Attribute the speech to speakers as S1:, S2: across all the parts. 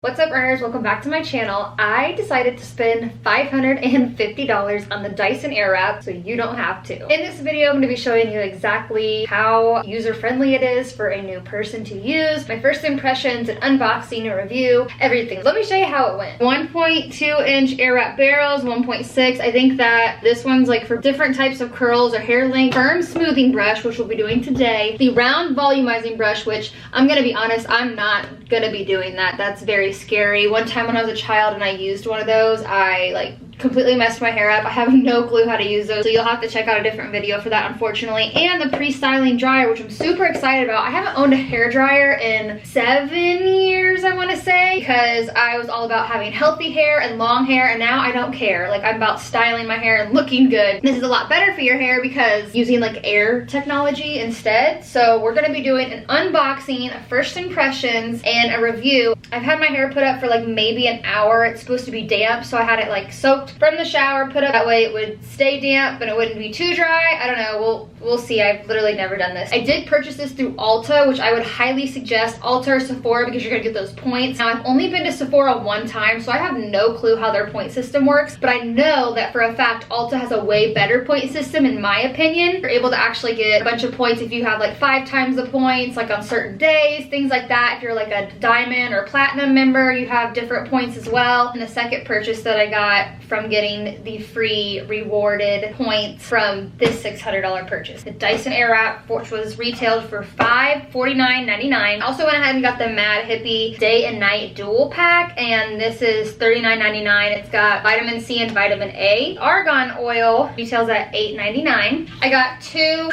S1: What's up, earners? Welcome back to my channel. I decided to spend $550 on the Dyson Airwrap so you don't have to. In this video, I'm going to be showing you exactly how user-friendly it is for a new person to use, my first impressions, an unboxing, a review, everything. Let me show you how it went. 1.2 inch Airwrap barrels, 1.6. I think that this one's like for different types of curls or hair length. Firm smoothing brush, which we'll be doing today. The round volumizing brush, which I'm going to be honest, I'm not going to be doing that. That's very scary. One time when I was a child and I used one of those, I completely messed my hair up. I have no clue how to use those, so you'll have to check out a different video for that, unfortunately. And the pre-styling dryer, which I'm super excited about. I haven't owned a hair dryer in 7 years, I want to say, because I was all about having healthy hair and long hair, and now I don't care. Like, I'm about styling my hair and looking good. This is a lot better for your hair because using like air technology instead. So we're gonna be doing an unboxing, first impressions, and a review. I've had my hair put up for like maybe an hour. It's supposed to be damp, so I had it like soaked from the shower, put up that way it would stay damp but it wouldn't be too dry. I don't know, we'll see. I've literally never done this. I did purchase this through Ulta, which I would highly suggest. Ulta or Sephora, because you're gonna get those points. Now, I've only been to Sephora one time, so I have no clue how their point system works, but I know that for a fact Ulta has a way better point system in my opinion. You're able to actually get a bunch of points if you have like 5 times the points, like on certain days, things like that. If you're like a diamond or platinum member, you have different points as well. And the second purchase that I got from getting the free rewarded points from this $600 purchase, the Dyson Airwrap, which was retailed for $549.99. I also went ahead and got the Mad Hippie Day and Night Dual Pack, and this is $39.99. It's got vitamin C and vitamin A. Argan oil retails at $8.99. I got 2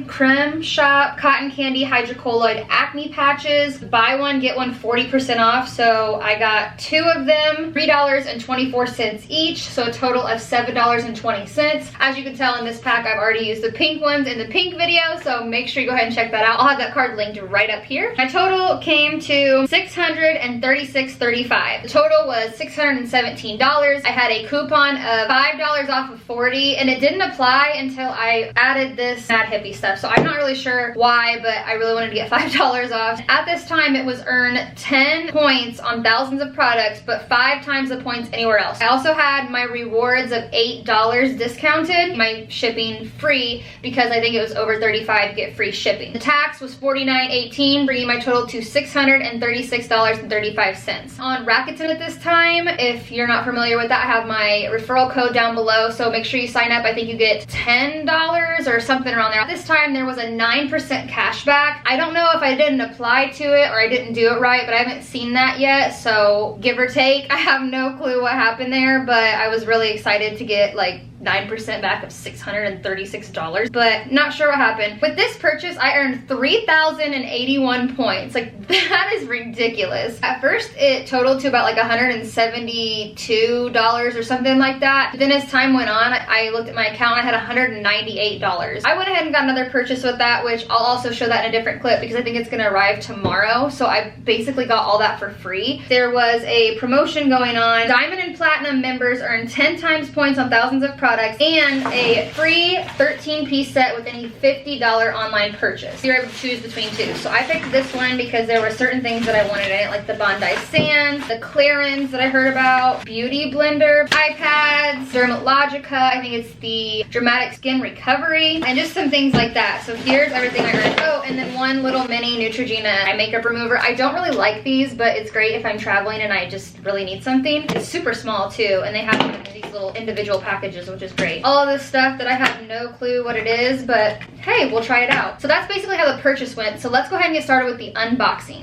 S1: Creme Shop Cotton Candy Hydrocolloid Acne Patches. Buy one, get one 40% off. So I got 2 of them, $3.24 each, so a total of $7.20. As you can tell in this pack, I've already used the pink ones in the pink video, so make sure you go ahead and check that out. I'll have that card linked right up here. My total came to $636.35. The total was $617. I had a coupon of $5 off of 40, and it didn't apply until I added this Mad Hippie stuff, so I'm not really sure why, but I really wanted to get $5 off. At this time, it was earn 10 points on thousands of products, but 5 times the points anywhere else. I also had my rewards of $8 discounted, my shipping free, because I think it was over $35 to get free shipping. The tax was $49.18, bringing my total to $636.35. On Rakuten at this time, if you're not familiar with that, I have my referral code down below, so make sure you sign up. I think you get $10 or something around there. At this time, there was a 9% cash back. I don't know if I didn't apply to it or I didn't do it right, but I haven't seen that yet, so give or take, I have no clue what happened there, but I was really excited to get like 9% back of $636, but not sure what happened. With this purchase, I earned 3,081 points. Like, that is ridiculous. At first, it totaled to about like $172 or something like that. But then as time went on, I looked at my account, I had $198. I went ahead and got another purchase with that, which I'll also show that in a different clip because I think it's gonna arrive tomorrow. So I basically got all that for free. There was a promotion going on. Diamond and Platinum members earn 10 times points on thousands of products and a free 13-piece set with any $50 online purchase. You're able to choose between 2. So I picked this one because there were certain things that I wanted in it, like the Bondi Sands, the Clarins that I heard about, Beauty Blender, iPads, Dermalogica, I think it's the Dramatic Skin Recovery, and just some things like that. So here's everything I earned. Oh, and then one little mini Neutrogena eye makeup remover. I don't really like these, but it's great if I'm traveling and I just really need something. It's super small too, and they have them in these little individual packages, which is great. All of this stuff that I have no clue what it is, but hey, we'll try it out. So that's basically how the purchase went. So let's go ahead and get started with the unboxing.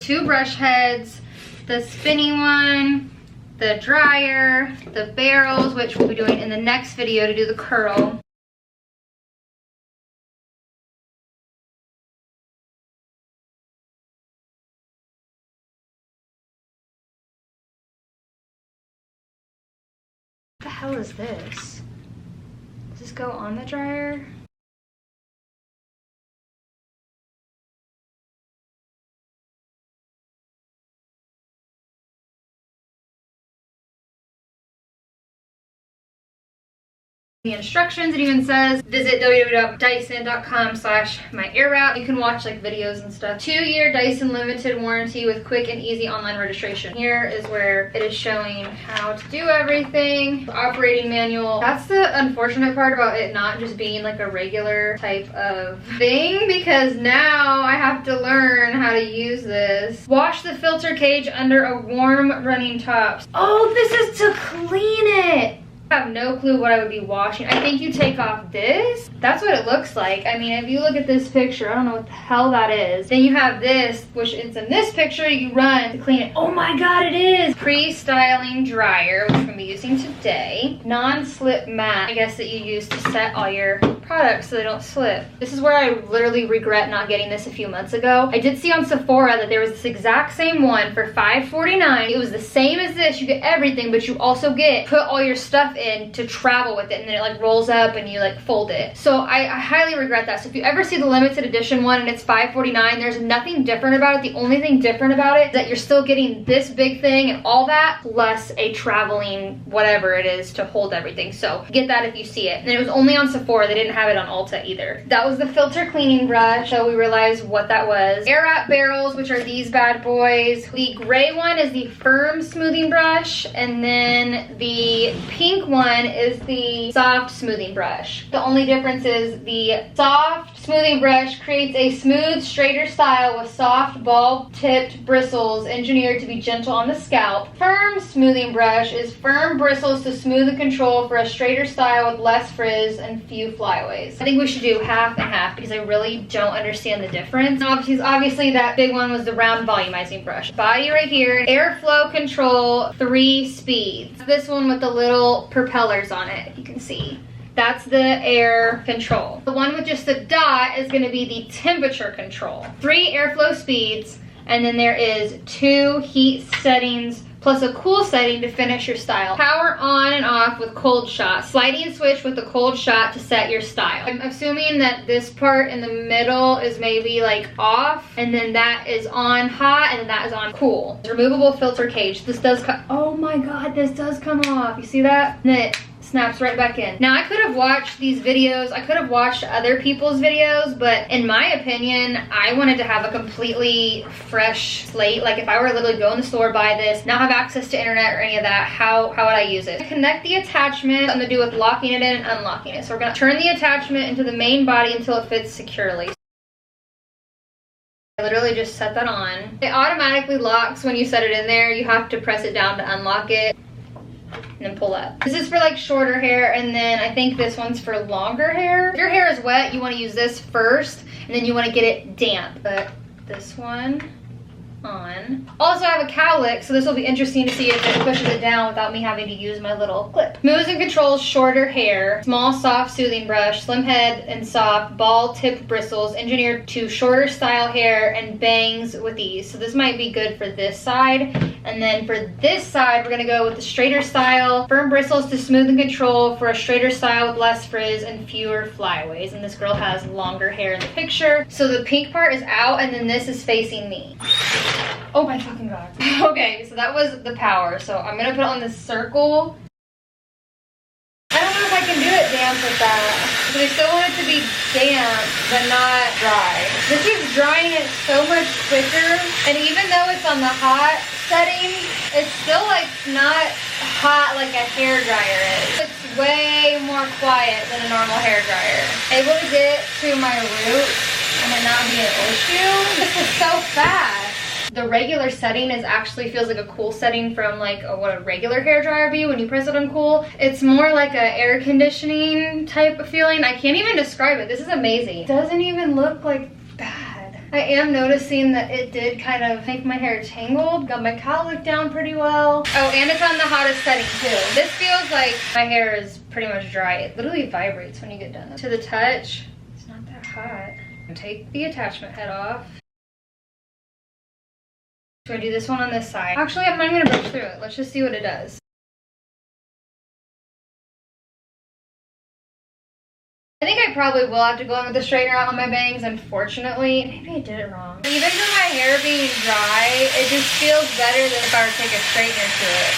S1: Two brush heads, the spinny one, the dryer, the barrels, which we'll be doing in the next video to do the curl. What the hell is this? Does this go on the dryer? The instructions, it even says visit www.dyson.com/myairwrap. You can watch like videos and stuff. 2-year Dyson limited warranty with quick and easy online registration. Here is where it is showing how to do everything. The operating manual. That's the unfortunate part about it not just being like a regular type of thing, because now I have to learn how to use this. Wash the filter cage under a warm running top. Oh, this is to clean it. I have no clue what I would be washing. I think you take off this. That's what it looks like. I mean, if you look at this picture, I don't know what the hell that is. Then you have this, which is in this picture, you run to clean it. Oh my God, it is. Pre-styling dryer, which we're gonna be using today. Non-slip mat, I guess that you use to set all your products so they don't slip. This is where I literally regret not getting this a few months ago. I did see on Sephora that there was this exact same one for $5.49. It was the same as this. You get everything, but you also get put all your stuff in to travel with it, and then it like rolls up and you like fold it. So I highly regret that. So if you ever see the limited edition one and it's $5.49, there's nothing different about it. The only thing different about it is that you're still getting this big thing and all that plus a traveling whatever it is to hold everything. So get that if you see it. And it was only on Sephora. They didn't have it on Ulta either. That was the filter cleaning brush, so we realized what that was. Airwrap barrels, which are these bad boys. The gray one is the firm smoothing brush, and then the pink one is the soft smoothing brush. The only difference is the soft smoothing brush creates a smooth, straighter style with soft, ball-tipped bristles engineered to be gentle on the scalp. Firm smoothing brush is firm bristles to smooth and control for a straighter style with less frizz and few flyaways. I think we should do half and half because I really don't understand the difference. And obviously that big one was the round volumizing brush. Body right here, airflow control, 3 speeds. This one with the little propellers on it, you can see. That's the air control. The one with just the dot is going to be the temperature control. 3 airflow speeds, and then there is 2 heat settings plus a cool setting to finish your style. Power on and off with cold shot. Sliding switch with the cold shot to set your style. I'm assuming that this part in the middle is maybe like off, and then that is on hot, and then that is on cool. Removable filter cage. This does come, oh my God, this does come off. You see that? And then it snaps right back in. Now I could have watched these videos, I could have watched other people's videos, but in my opinion, I wanted to have a completely fresh slate. Like if I were to literally go in the store, buy this, not have access to internet or any of that, how would I use it? Connect the attachment, I'm gonna do with locking it in and unlocking it. So we're gonna turn the attachment into the main body until it fits securely. I literally just set that on. It automatically locks when you set it in there. You have to press it down to unlock it. And then pull up. This is for like shorter hair, and then I think this one's for longer hair. If your hair is wet, you want to use this first, and then you want to get it damp. But this one on. Also, I have a cowlick, so this will be interesting to see if it pushes it down without me having to use my little clip. Moves and controls shorter hair. Small, soft soothing brush. Slim head and soft, ball-tipped bristles. Engineered to shorter style hair and bangs with ease. So this might be good for this side. And then for this side, we're gonna go with the straighter style. Firm bristles to smooth and control for a straighter style with less frizz and fewer flyaways. And this girl has longer hair in the picture. So the pink part is out, and then this is facing me. Oh my fucking God. Okay, so that was the power. So I'm gonna put it on this circle. I don't know if I can do it damp with that. But I still want it to be damp, but not dry. This is drying it so much quicker. And even though it's on the hot setting, it's still like not hot like a hair dryer is. It's way more quiet than a normal hair dryer. Able to get to my roots and it not be an issue. This is so fast. The regular setting is actually feels like a cool setting from like what a regular hair dryer be when you press it on cool. It's more like a air conditioning type of feeling. I can't even describe it. This is amazing. It doesn't even look like bad. I am noticing that it did kind of make my hair tangled. Got my cowlick down pretty well. Oh, and it's on the hottest setting too. This feels like my hair is pretty much dry. It literally vibrates when you get done. To the touch, it's not that hot. Take the attachment head off. So I do this one on this side. Actually, I'm not even gonna brush through it. Let's just see what it does. I think I probably will have to go in with the straightener out on my bangs, unfortunately. Maybe I did it wrong. Even for my hair being dry, it just feels better than if I were to take a straightener to it.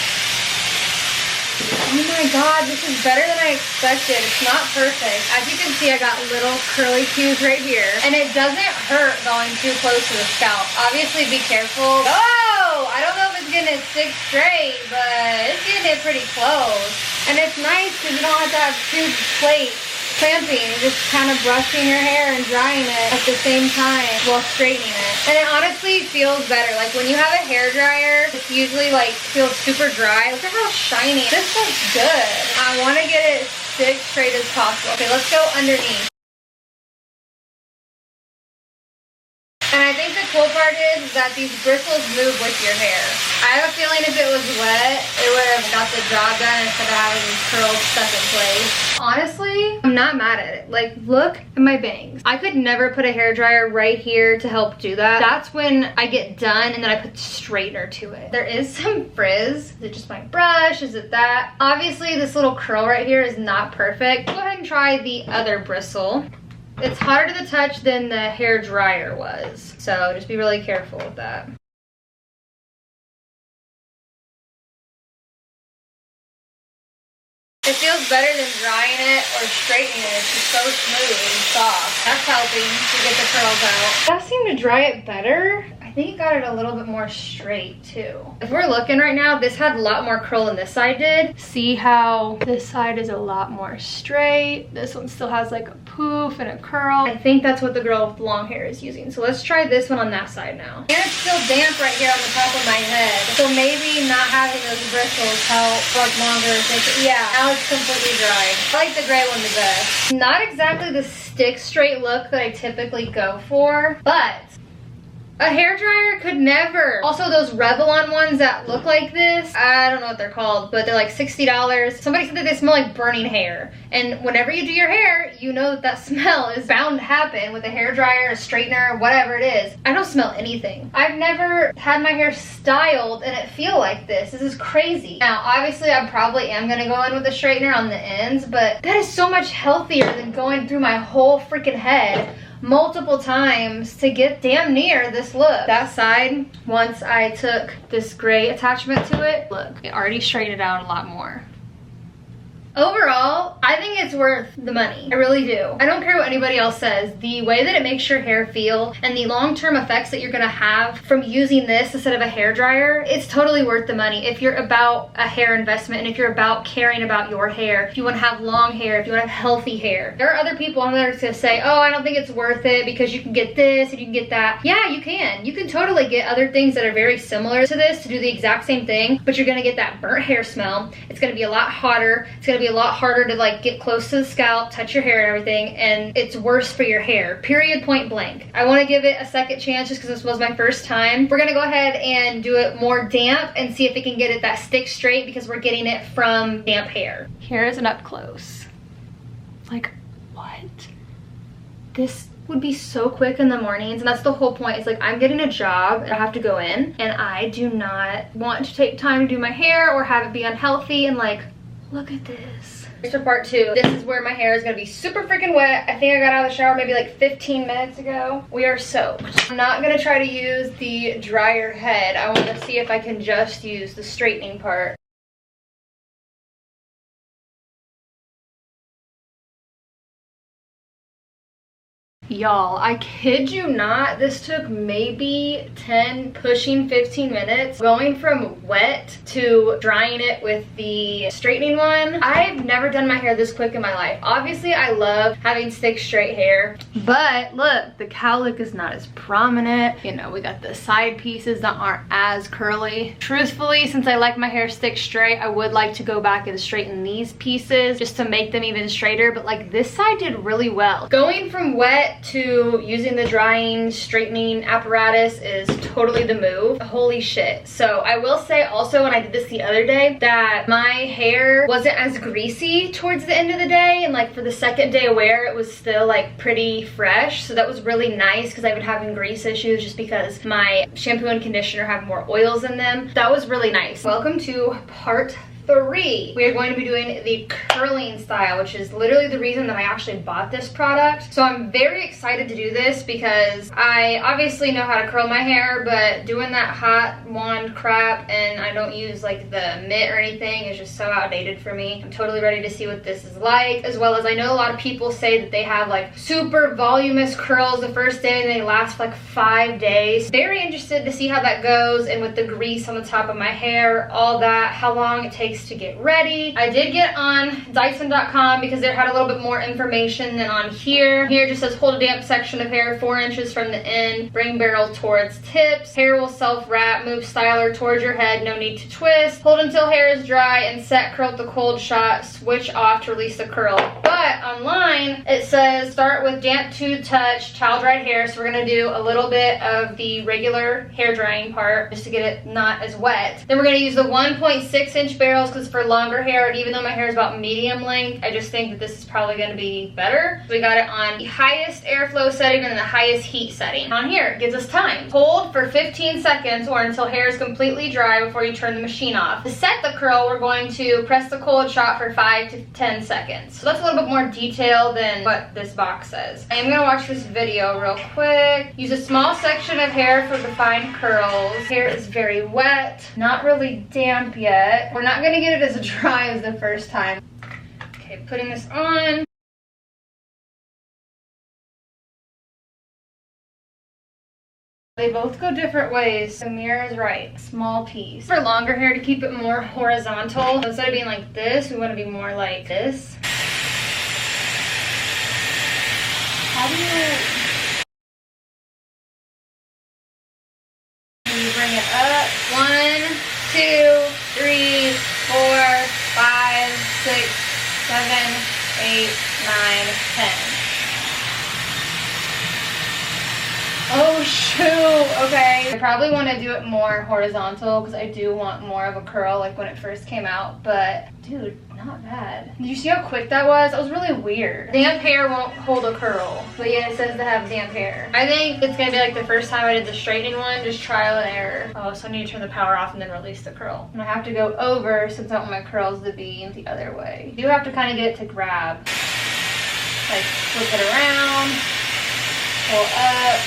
S1: Oh my god, this is better than I expected. It's not perfect. As you can see, I got little curly cues right here. And it doesn't hurt going too close to the scalp. Obviously, be careful. Oh! I don't know if it's getting it stick straight, but it's getting it pretty close. And it's nice because you don't have to have two plates clamping, just kind of brushing your hair and drying it at the same time while straightening it. And it honestly feels better. Like when you have a hair dryer, it's usually like feels super dry. Look at how shiny. This looks good. I want to get it stick straight as possible. Okay, let's go underneath. And I think the cool part is that these bristles move with your hair. I have a feeling if it was wet, it would have got the job done instead of having these curls stuck in place. Honestly, I'm not mad at it. Like, look at my bangs. I could never put a hairdryer right here to help do that. That's when I get done and then I put straightener to it. There is some frizz. Is it just my brush? Is it that? Obviously, this little curl right here is not perfect. Go ahead and try the other bristle. It's hotter to the touch than the hair dryer was, so just be really careful with that. It feels better than drying it or straightening it. It's just so smooth and soft. That's helping to get the curls out. That seemed to dry it better. I think it got it a little bit more straight too. If we're looking right now, this had a lot more curl than this side did. See how this side is a lot more straight. This one still has like a poof and a curl. I think that's what the girl with long hair is using. So let's try this one on that side now. And it's still damp right here on the top of my head. So maybe not having those bristles help work longer. Yeah, now it's completely dry. I like the gray one the best. Not exactly the stick straight look that I typically go for, but a hairdryer could never. Also, those Revlon ones that look like this, I don't know what they're called, but they're like $60. Somebody said that they smell like burning hair. And whenever you do your hair, you know that that smell is bound to happen with a hairdryer, a straightener, whatever it is. I don't smell anything. I've never had my hair styled and it feel like this. This is crazy. Now, obviously, I probably am gonna go in with a straightener on the ends, but that is so much healthier than going through my whole freaking head multiple times to get damn near this look. That side, once I took this gray attachment to it, look, it already straightened out a lot more. Overall, I think it's worth the money. I really do. I don't care what anybody else says. The way that it makes your hair feel and the long-term effects that you're gonna have from using this instead of a hairdryer, it's totally worth the money. If you're about a hair investment and if you're about caring about your hair, if you wanna have long hair, if you wanna have healthy hair. There are other people on there that's gonna say, oh, I don't think it's worth it because you can get this and you can get that. Yeah, you can. You can totally get other things that are very similar to this to do the exact same thing, but you're gonna get that burnt hair smell. It's gonna be a lot hotter. It's gonna be a lot harder to like get close to the scalp, touch your hair and everything, and it's worse for your hair, period, point blank. I want to give it a second chance just because this was my first time. We're gonna go ahead and do it more damp and see if it can get it that stick straight because we're getting it from damp hair. Here's an up close. Like, what? This would be so quick in the mornings, and that's the whole point. It's like I'm getting a job and I have to go in and I do not want to take time to do my hair or have it be unhealthy, and like, look at this. For part two, this is where my hair is gonna be super freaking wet. I think I got out of the shower maybe like 15 minutes ago. We are soaked. I'm not gonna try to use the dryer head. I wanna see if I can just use the straightening part. Y'all, I kid you not, this took maybe 10, pushing 15 minutes. Going from wet to drying it with the straightening one. I've never done my hair this quick in my life. Obviously, I love having thick, straight hair, but look, the cowlick is not as prominent. You know, we got the side pieces that aren't as curly. Truthfully, since I like my hair thick, straight, I would like to go back and straighten these pieces just to make them even straighter, but like this side did really well. Going from wet to using the drying straightening apparatus is totally the move. Holy shit. So I will say also, when I did this the other day, that my hair wasn't as greasy towards the end of the day, and like for the second day of wear it was still like pretty fresh, so that was really nice because I've been having grease issues just because my shampoo and conditioner have more oils in them. That was really nice. Welcome to part 3, we are going to be doing the curling style, which is literally the reason that I actually bought this product. So I'm very excited to do this because I obviously know how to curl my hair, but doing that hot wand crap, and I don't use like the mitt or anything, is just so outdated for me. I'm totally ready to see what this is like, as well as I know a lot of people say that they have like super voluminous curls the first day and they last like 5 days. Very interested to see how that goes, and with the grease on the top of my hair, all that, how long it takes to get ready. I did get on Dyson.com because they had a little bit more information than on here. Here it just says hold a damp section of hair 4 inches from the end, bring barrel towards tips, hair will self-wrap, move styler towards your head, no need to twist, hold until hair is dry and set, curl with the cold shot, switch off to release the curl. But online it says start with damp to touch towel dried hair, so we're gonna do a little bit of the regular hair drying part just to get it not as wet. Then we're gonna use the 1.6 inch barrels because for longer hair, and even though my hair is about medium length, I just think that this is probably gonna be better. So we got it on the highest airflow setting and the highest heat setting. On here, it gives us time. Hold for 15 seconds or until hair is completely dry before you turn the machine off. To set the curl, we're going to press the cold shot for 5 to 10 seconds. So that's a little bit more detail than what this box says. I am gonna watch this video real quick. Use a small section of hair for the fine curls. Hair is very wet, not really damp yet. We're not gonna get it as dry as the first time. Okay, putting this on. They both go different ways. The mirror is right. Small piece. For longer hair, to keep it more horizontal, so instead of being like this, we want to be more like this. How do you bring it up? 1, 2, 3, 4, 5, 6, 7, 8, 9, 10. Oh shoot, okay. I probably want to do it more horizontal because I do want more of a curl like when it first came out, but dude, not bad. Did you see how quick that was? That was really weird. Damp hair won't hold a curl, but yet it says to have damp hair. I think it's gonna be like the first time I did the straightening one, just trial and error. Oh, so I need to turn the power off and then release the curl. And I have to go over since I want my curls to be the other way. You do have to kind of get it to grab. Like flip it around, pull up,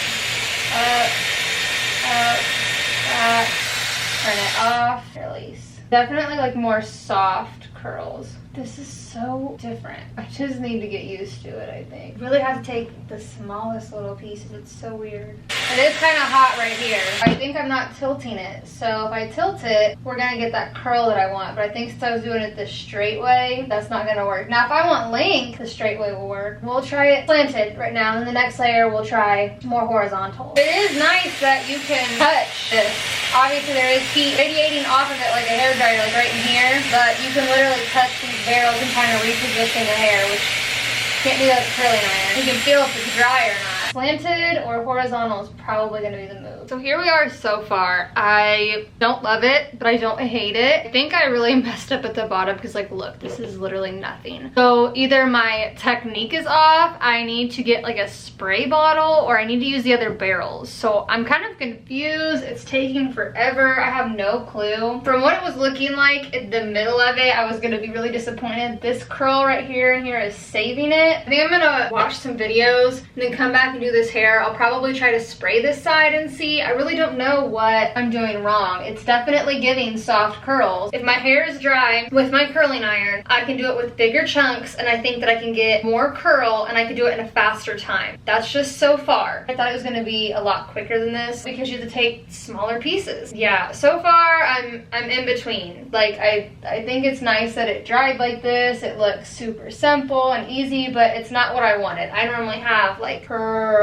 S1: turn it off, release. Definitely like more soft curls. This is so different. I just need to get used to it, I think. Really have to take the smallest little pieces. It's so weird. It is kind of hot right here. I think I'm not tilting it. So if I tilt it, we're gonna get that curl that I want. But I think since I was doing it the straight way, that's not gonna work. Now if I want length, the straight way will work. We'll try it slanted right now. And the next layer, we'll try more horizontal. It is nice that you can touch this. Obviously there is heat radiating off of it like a hairdryer, like right in here. But you can literally touch these barrels and kind of reposition the hair, which you can't do that with a curling iron. You can feel if it's dry or not. Slanted or horizontal is probably going to be the move. So here we are so far. I don't love it, but I don't hate it. I think I really messed up at the bottom because like, look, this is literally nothing. So either my technique is off, I need to get like a spray bottle, or I need to use the other barrels. So I'm kind of confused. It's taking forever. I have no clue. From what it was looking like in the middle of it, I was going to be really disappointed. This curl right here and here is saving it. I think I'm going to watch some videos and then come back and do this hair. I'll probably try to spray this side and see. I really don't know what I'm doing wrong. It's definitely giving soft curls. If my hair is dry with my curling iron, I can do it with bigger chunks, and I think that I can get more curl and I can do it in a faster time. That's just so far. I thought it was going to be a lot quicker than this because you have to take smaller pieces. Yeah, so far I'm in between. Like I think it's nice that it dried like this. It looks super simple and easy, but it's not what I wanted. I normally have like curls.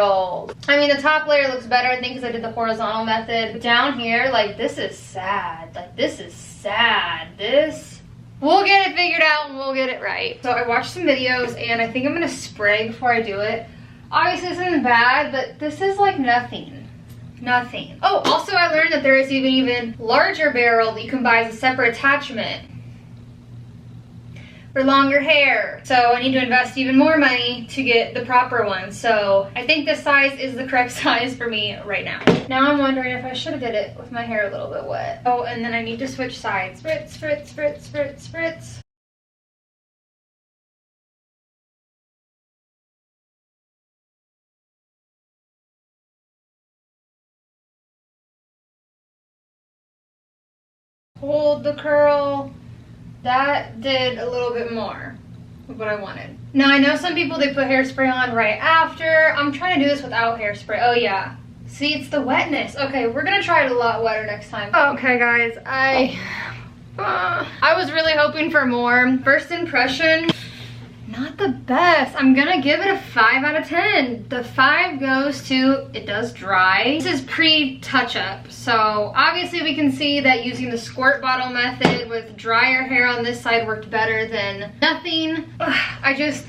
S1: I mean, the top layer looks better, I think, because I did the horizontal method. But down here, like, this is sad. Like, this is sad. This, we'll get it figured out and we'll get it right. So I watched some videos and I think I'm gonna spray before I do it. Obviously this isn't bad, but this is like nothing. Nothing. Oh, also I learned that there is even larger barrel that you can buy as a separate attachment. for longer hair. So I need to invest even more money to get the proper one. So I think this size is the correct size for me right now. Now I'm wondering if I should have did it with my hair a little bit wet. Oh, and then I need to switch sides. Spritz, spritz, spritz, spritz, spritz. Hold the curl. That did a little bit more of what I wanted. Now I know some people, they put hairspray on right after. I'm trying to do this without hairspray. Oh yeah. See, it's the wetness. Okay, we're gonna try it a lot wetter next time. Okay guys, I was really hoping for more. First impression, not the best. I'm gonna give it a 5 out of 10. The 5 goes to, it does dry. This is pre-touch-up, so obviously we can see that using the squirt bottle method with drier hair on this side worked better than nothing. I guess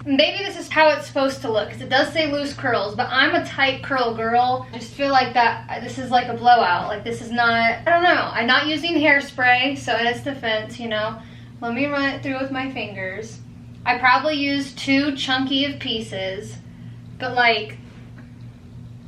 S1: maybe this is how it's supposed to look, because it does say loose curls, but I'm a tight curl girl. I just feel like that this is like a blowout. Like this is not, I don't know. I'm not using hairspray, so in its defense, you know, let me run it through with my fingers. I probably used too chunky of pieces, but like,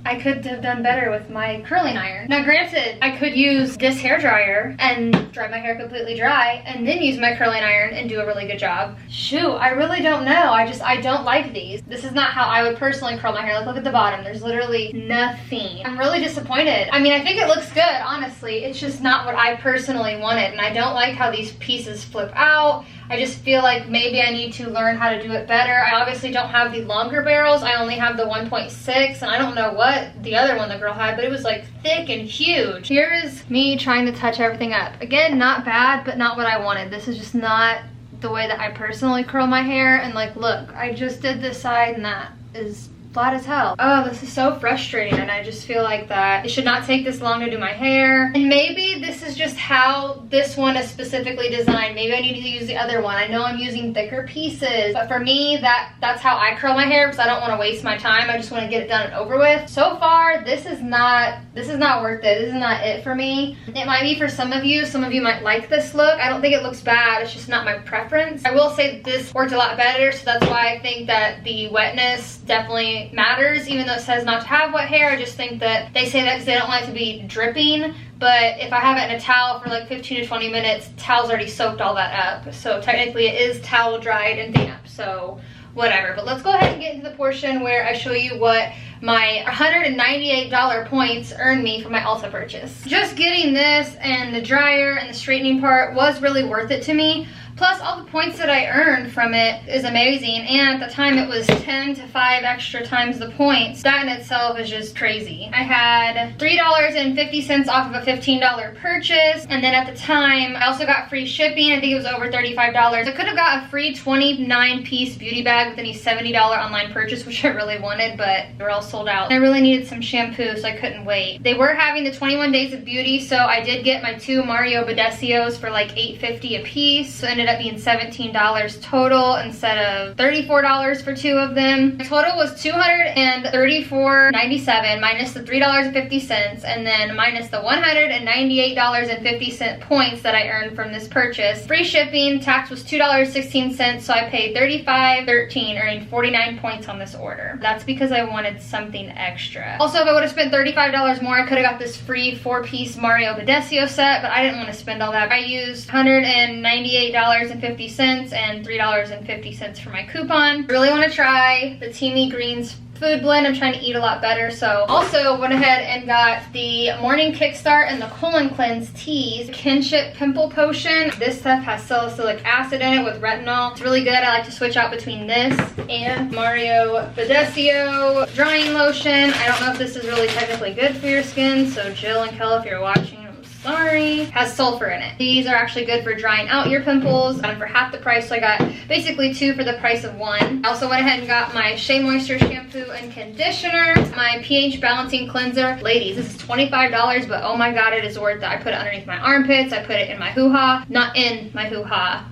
S1: I could have done better with my curling iron. Now granted, I could use this hair dryer and dry my hair completely dry and then use my curling iron and do a really good job. Shoot, I really don't know. I don't like these. This is not how I would personally curl my hair. Like, look at the bottom. There's literally nothing. I'm really disappointed. I mean, I think it looks good, honestly. It's just not what I personally wanted, and I don't like how these pieces flip out. I just feel like maybe I need to learn how to do it better. I obviously don't have the longer barrels. I only have the 1.6, and I don't know what the other one the girl had, but it was like thick and huge. Here is me trying to touch everything up. Again, not bad, but not what I wanted. This is just not the way that I personally curl my hair. And like, look, I just did this side and that is flat as hell. Oh, this is so frustrating, and I just feel like that it should not take this long to do my hair. And maybe this is just how this one is specifically designed. Maybe I need to use the other one. I know I'm using thicker pieces, but for me, that's how I curl my hair, because I don't want to waste my time. I just want to get it done and over with. So far, this is not worth it. This is not it for me. It might be for some of you. Some of you might like this look. I don't think it looks bad. It's just not my preference. I will say that this worked a lot better, so that's why I think that the wetness definitely matters. Even though it says not to have wet hair, I just think that they say that because they don't want it to be dripping. But if I have it in a towel for like 15 to 20 minutes, towel's already soaked all that up. So technically it is towel dried and damp, so whatever. But let's go ahead and get into the portion where I show you what my $198 points earned me for my Ulta purchase. Just getting this and the dryer and the straightening part was really worth it to me. Plus, all the points that I earned from it is amazing. And at the time, it was 10 to 5 extra times the points. That in itself is just crazy. I had $3.50 off of a $15 purchase. And then at the time, I also got free shipping. I think it was over $35. I could have got a free 29-piece beauty bag with any $70 online purchase, which I really wanted, but they were all sold out. I really needed some shampoo, so I couldn't wait. They were having the 21 days of beauty, so I did get my 2 Mario Badesios for like $8.50 a piece. So it ended up being $17 total instead of $34 for 2 of them. The total was $234.97 minus the $3.50 and then minus the $198.50 points that I earned from this purchase. Free shipping, tax was $2.16, so I paid $35.13, earning 49 points on this order. That's because I wanted something extra. Also, if I would have spent $35 more, I could have got this free 4-piece Mario Badesio set, but I didn't want to spend all that. I used $198.50 and $3.50 for my coupon. I really want to try the Teamy Greens food blend. I'm trying to eat a lot better, so also went ahead and got the Morning Kickstart and the Colon Cleanse teas. Kinship Pimple Potion. This stuff has salicylic acid in it with retinol. It's really good. I like to switch out between this and Mario Badesio drying lotion. I don't know if this is really technically good for your skin, so Jill and Kel, if you're watching, sorry. Has sulfur in it. These are actually good for drying out your pimples. Got them for half the price, so I got basically 2 for the price of 1. I also went ahead and got my Shea Moisture shampoo and conditioner, my pH balancing cleanser. Ladies, this is $25, but oh my god, it is worth it. I put it underneath my armpits. I put it in my hoo-ha. Not in my hoo-ha.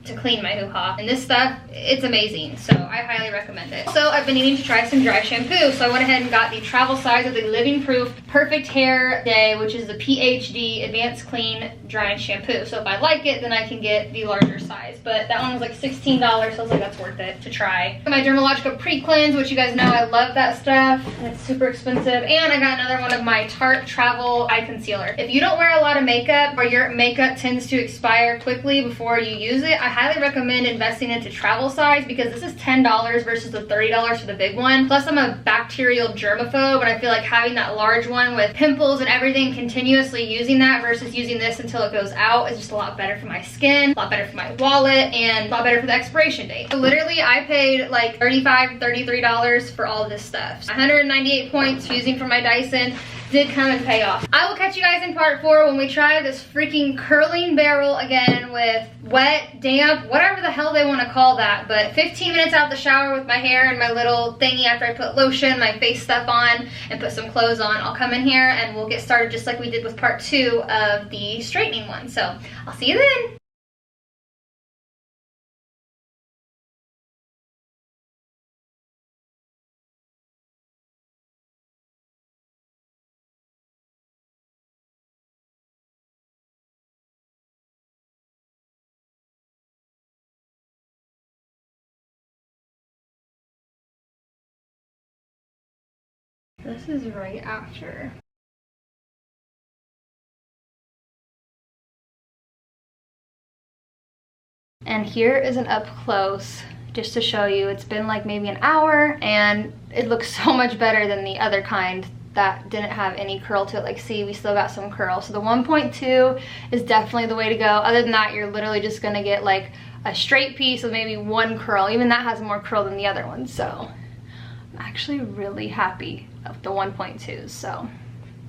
S1: to clean my hoo-ha. And this stuff, it's amazing. So I highly recommend it. So I've been needing to try some dry shampoo. So I went ahead and got the travel size of the Living Proof Perfect Hair Day, which is the PhD Advanced Clean Dry Shampoo. So if I like it, then I can get the larger size. But that one was like $16, so I was like, that's worth it to try. My Dermalogica Pre-Cleanse, which you guys know I love that stuff. It's super expensive. And I got another one of my Tarte Travel Eye Concealer. If you don't wear a lot of makeup, or your makeup tends to expire quickly before you use it, I highly recommend investing into travel size, because this is $10 versus the $30 for the big one. Plus I'm a bacterial germaphobe, and I feel like having that large one with pimples and everything, continuously using that versus using this until it goes out is just a lot better for my skin, a lot better for my wallet, and a lot better for the expiration date. So literally I paid like $35, $33 for all of this stuff. 198 points using for my Dyson did come and pay off. I will catch you guys in part 4 when we try this freaking curling barrel again with wet, damp, whatever the hell they want to call that. But 15 minutes out the shower with my hair and my little thingy after I put lotion, my face stuff on, and put some clothes on. I'll come in here and we'll get started just like we did with part 2 of the straightening one. So I'll see you then. This is right after. And here is an up close just to show you. It's been like maybe an hour and it looks so much better than the other kind that didn't have any curl to it. Like, see, we still got some curl. So the 1.2 is definitely the way to go. Other than that, you're literally just gonna get like a straight piece with maybe one curl. Even that has more curl than the other one. So I'm actually really happy of the 1.2s. So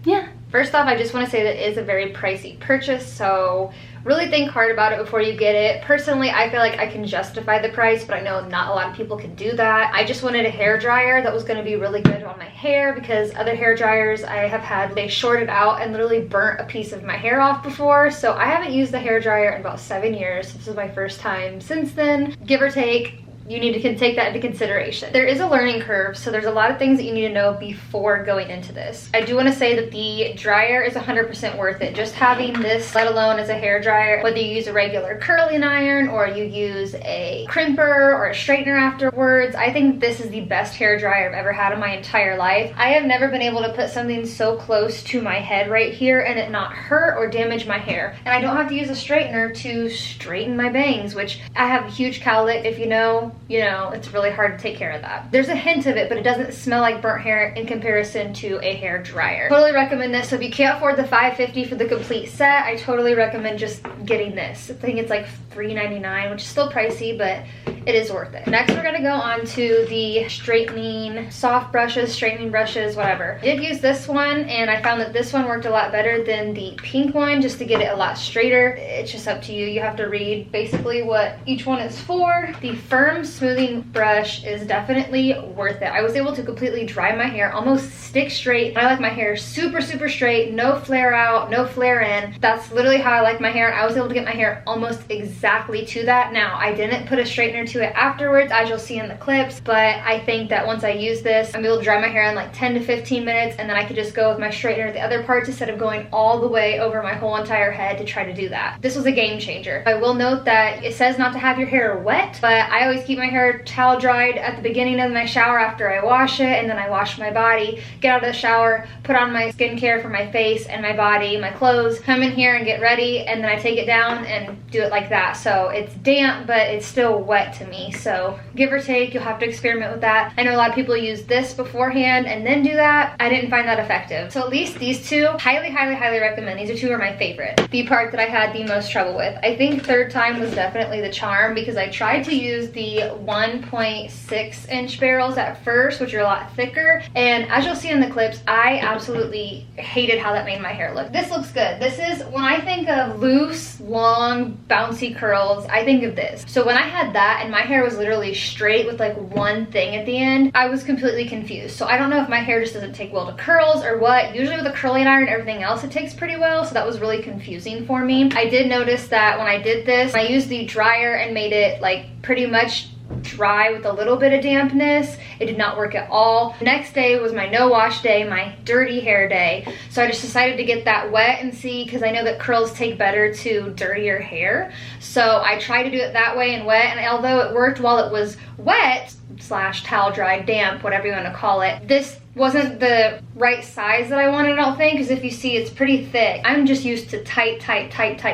S1: yeah. First off, I just want to say that it is a very pricey purchase, so really think hard about it before you get it. Personally, I feel like I can justify the price, but I know not a lot of people can do that. I just wanted a hair dryer that was going to be really good on my hair, because other hair dryers I have had, they shorted out and literally burnt a piece of my hair off before. So I haven't used the hair dryer in about 7 years. This is my first time since then, give or take. You need to take that into consideration. There is a learning curve, so there's a lot of things that you need to know before going into this. I do want to say that the dryer is 100% worth it. Just having this, let alone as a hair dryer, whether you use a regular curling iron or you use a crimper or a straightener afterwards, I think this is the best hair dryer I've ever had in my entire life. I have never been able to put something so close to my head right here and it not hurt or damage my hair. And I don't have to use a straightener to straighten my bangs, which I have a huge cowlick. If you know, it's really hard to take care of that. There's a hint of it, but it doesn't smell like burnt hair in comparison to a hair dryer. Totally recommend this. So if you can't afford the $5.50 for the complete set, I totally recommend just getting this. I think it's like $3.99, which is still pricey, but it is worth it. Next, we're gonna go on to the straightening soft brushes, straightening brushes, whatever. I did use this one, and I found that this one worked a lot better than the pink one, just to get it a lot straighter. It's just up to you. You have to read basically what each one is for. The firm smoothing brush is definitely worth it. I was able to completely dry my hair, almost stick straight. I like my hair super, super straight, no flare out, no flare in. That's literally how I like my hair. I was able to get my hair almost exactly to that. Now, I didn't put a straightener to it afterwards, as you'll see in the clips, but I think that once I use this, I'm able to dry my hair in like 10 to 15 minutes, and then I could just go with my straightener to the other parts instead of going all the way over my whole entire head to try to do that. This was a game changer. I will note that it says not to have your hair wet, but I always keep my hair towel dried at the beginning of my shower after I wash it, and then I wash my body, get out of the shower, put on my skincare for my face and my body, my clothes, come in here and get ready, and then I take it down and do it like that. So it's damp, but it's still wet to me. So give or take, you'll have to experiment with that. I know a lot of people use this beforehand and then do that. I didn't find that effective. So at least these two, highly, highly, highly recommend. These are two are my favorite. The part that I had the most trouble with, I think third time was definitely the charm, because I tried to use the 1.6 inch barrels at first, which are a lot thicker. And as you'll see in the clips, I absolutely hated how that made my hair look. This looks good. This is, when I think of loose, long, bouncy curls, I think of this. So when I had that and my hair was literally straight with like one thing at the end, I was completely confused. So I don't know if my hair just doesn't take well to curls or what. Usually with a curling iron and everything else, it takes pretty well. So that was really confusing for me. I did notice that when I did this, I used the dryer and made it like pretty much dry with a little bit of dampness. It did not work at all. Next day was my no wash day, my dirty hair day. So I just decided to get that wet and see, because I know that curls take better to dirtier hair. So I tried to do it that way and wet, and although it worked while it was wet slash towel dry, damp, whatever you want to call it, this wasn't the right size that I wanted, I don't think, because if you see, it's pretty thick. I'm just used to tight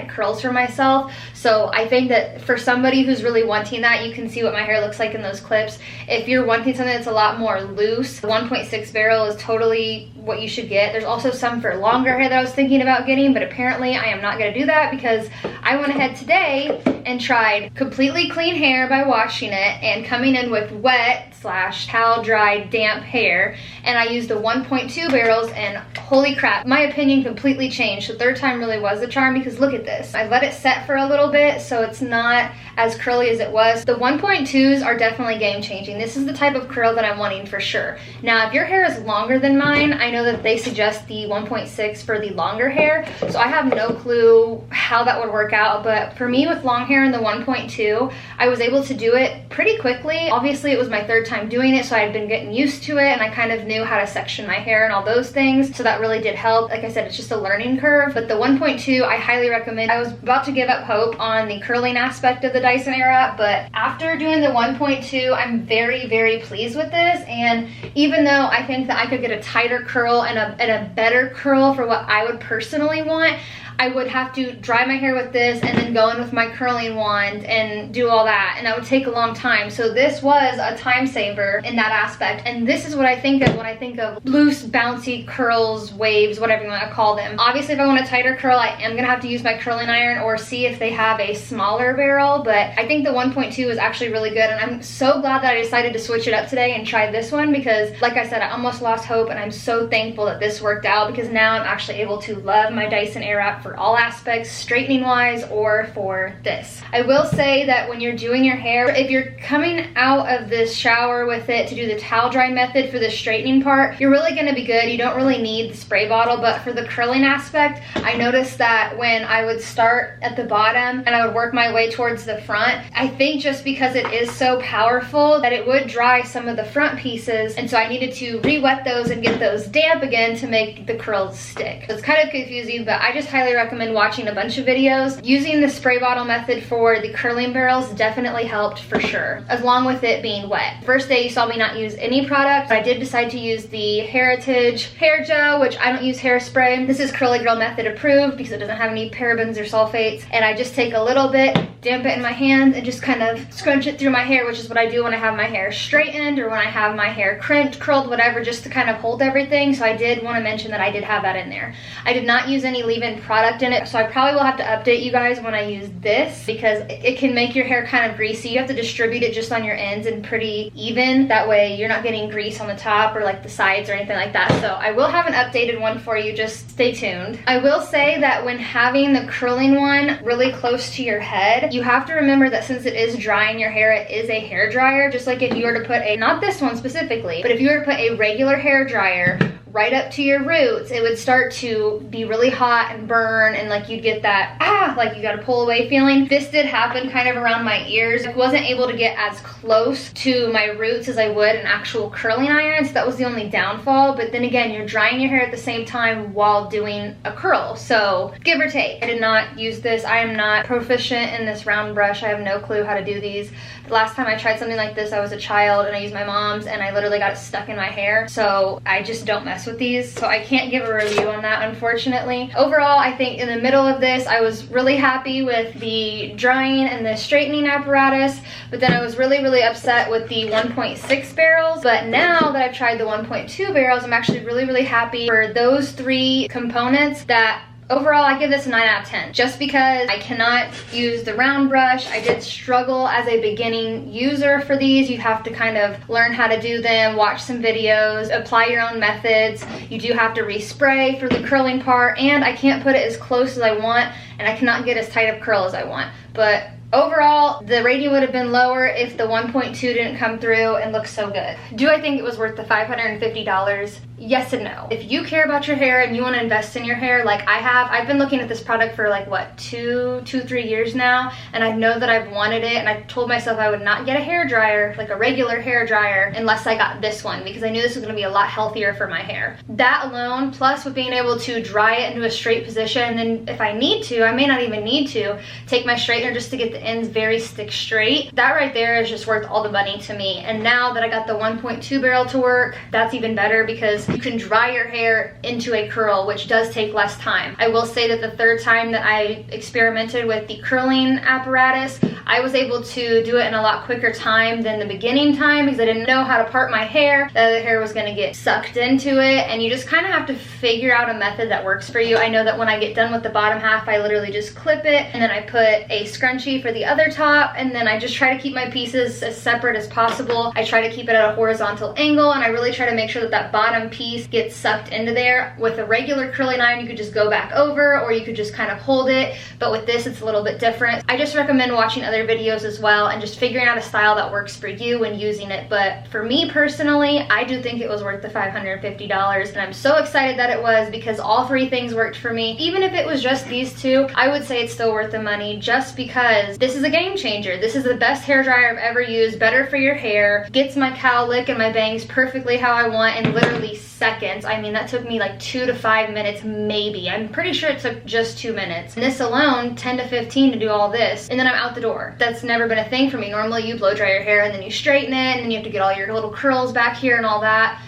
S1: curls for myself. So I think that for somebody who's really wanting that, you can see what my hair looks like in those clips. If you're wanting something that's a lot more loose, 1.6 barrel is totally what you should get. There's also some for longer hair that I was thinking about getting, but apparently I am not gonna do that because I went ahead today and tried completely clean hair by washing it and coming in with wet slash towel dry damp hair, and I used the 1.2 barrels, and holy crap, my opinion completely changed. The third time really was the charm, because look at this. I let it set for a little bit so it's not as curly as it was. The 1.2s are definitely game changing. This is the type of curl that I'm wanting for sure. Now if your hair is longer than mine, I know that they suggest the 1.6 for the longer hair, so I have no clue how that would work out, but for me with long hair in the 1.2, I was able to do it pretty quickly. Obviously it was my third time doing it, so I had been getting used to it, and I kind of knew how to section my hair and all those things, so that really did help. Like I said, it's just a learning curve, but the 1.2 I highly recommend. I was about to give up hope on the curling aspect of the Dyson Airwrap, but after doing the 1.2, I'm very pleased with this. And even though I think that I could get a tighter curl and a better curl for what I would personally want, I would have to dry my hair with this and then go in with my curling wand and do all that, and that would take a long time. So this was a time saver in that aspect, and this is what I think of when I think of loose, bouncy curls, waves, whatever you want to call them. Obviously, if I want a tighter curl, I am gonna have to use my curling iron or see if they have a smaller barrel, but I think the 1.2 is actually really good, and I'm so glad that I decided to switch it up today and try this one, because like I said, I almost lost hope, and I'm so thankful that this worked out, because now I'm actually able to love my Dyson Airwrap for all aspects, straightening wise or for this. I will say that when you're doing your hair, if you're coming out of this shower with it to do the towel dry method for the straightening part, you're really gonna be good. You don't really need the spray bottle, but for the curling aspect, I noticed that when I would start at the bottom and I would work my way towards the front, I think just because it is so powerful that it would dry some of the front pieces, and so I needed to re-wet those and get those damp again to make the curls stick. So it's kind of confusing, but I just highly recommend watching a bunch of videos. Using the spray bottle method for the curling barrels definitely helped for sure, along with it being wet. First day you saw me not use any product, but I did decide to use the Heritage hair gel, which I don't use hairspray. This is Curly Girl method approved because it doesn't have any parabens or sulfates, and I just take a little bit, damp it in my hand, and just kind of scrunch it through my hair, which is what I do when I have my hair straightened or when I have my hair crimped, curled, whatever, just to kind of hold everything. So I did want to mention that I did have that in there. I did not use any leave-in product in it, so I probably will have to update you guys when I use this, because it can make your hair kind of greasy. You have to distribute it just on your ends and pretty even. That way you're not getting grease on the top or like the sides or anything like that. So I will have an updated one for you, just stay tuned. I will say that when having the curling one really close to your head, you have to remember that since it is drying your hair, it is a hair dryer. Just like if you were to put a, not this one specifically, but if you were to put a regular hair dryer right up to your roots, it would start to be really hot and burn, and like you'd get that like you gotta pull away feeling. This did happen kind of around my ears. I wasn't able to get as close to my roots as I would an actual curling iron, so that was the only downfall. But then again, you're drying your hair at the same time while doing a curl, so give or take. I did not use this. I am not proficient in this round brush. I have no clue how to do these. The last time I tried something like this, I was a child and I used my mom's, and I literally got it stuck in my hair, so I just don't mess with these, so I can't give a review on that, unfortunately. Overall, I think in the middle of this, I was really happy with the drying and the straightening apparatus, but then I was really upset with the 1.6 barrels. But now that I've tried the 1.2 barrels, I'm actually really happy for those three components that Overall, I give this a 9 out of 10, just because I cannot use the round brush. I did struggle as a beginning user for these. You have to kind of learn how to do them, watch some videos, apply your own methods. You do have to respray for the curling part, and I can't put it as close as I want, and I cannot get as tight of curl as I want. But overall, the rating would have been lower if the 1.2 didn't come through and look so good. Do I think it was worth the $550? Yes and no. If you care about your hair and you want to invest in your hair like I have, I've been looking at this product for like what, 3 years now, and I know that I've wanted it, and I told myself I would not get a hair dryer, like a regular hair dryer, unless I got this one, because I knew this was going to be a lot healthier for my hair. That alone, plus with being able to dry it into a straight position, and then if I need to, I may not even need to, take my straightener just to get the ends very stick straight. That right there is just worth all the money to me. And now that I got the 1.2 barrel to work, that's even better, because you can dry your hair into a curl, which does take less time. I will say that the third time that I experimented with the curling apparatus, I was able to do it in a lot quicker time than the beginning time, because I didn't know how to part my hair. The other hair was going to get sucked into it, and you just kind of have to figure out a method that works for you. I know that when I get done with the bottom half, I literally just clip it, and then I put a scrunchie for the other top, and then I just try to keep my pieces as separate as possible. I try to keep it at a horizontal angle, and I really try to make sure that that bottom piece gets sucked into there. With a regular curling iron, you could just go back over, or you could just kind of hold it, but with this, it's a little bit different. I just recommend watching other videos as well and just figuring out a style that works for you when using it. But for me personally, I do think it was worth the $550, and I'm so excited that it was, because all three things worked for me. Even if it was just these two, I would say it's still worth the money, just because this is a game changer. This is the best hair dryer I've ever used, better for your hair, gets my cowlick and my bangs perfectly how I want in literally seconds. I mean, that took me like 2 to 5 minutes maybe. I'm pretty sure it took just 2 minutes. And this alone, 10 to 15 to do all this, and then I'm out the door. That's never been a thing for me. Normally you blow dry your hair and then you straighten it, and then you have to get all your little curls back here and all that.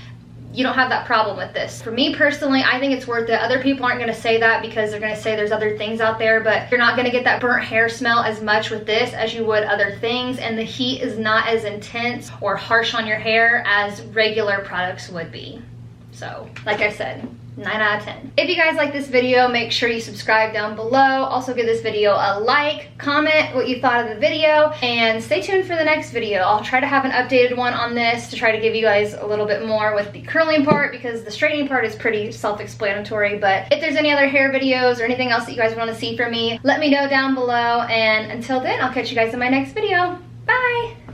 S1: You don't have that problem with this. For me personally, I think it's worth it. Other people aren't gonna say that, because they're gonna say there's other things out there, but you're not gonna get that burnt hair smell as much with this as you would other things, and the heat is not as intense or harsh on your hair as regular products would be. So, like I said, 9 out of 10. If you guys like this video, make sure you subscribe down below. Also give this video a like, comment what you thought of the video, and stay tuned for the next video. I'll try to have an updated one on this to try to give you guys a little bit more with the curling part, because the straightening part is pretty self-explanatory. But if there's any other hair videos or anything else that you guys want to see from me, let me know down below, and until then, I'll catch you guys in my next video. Bye!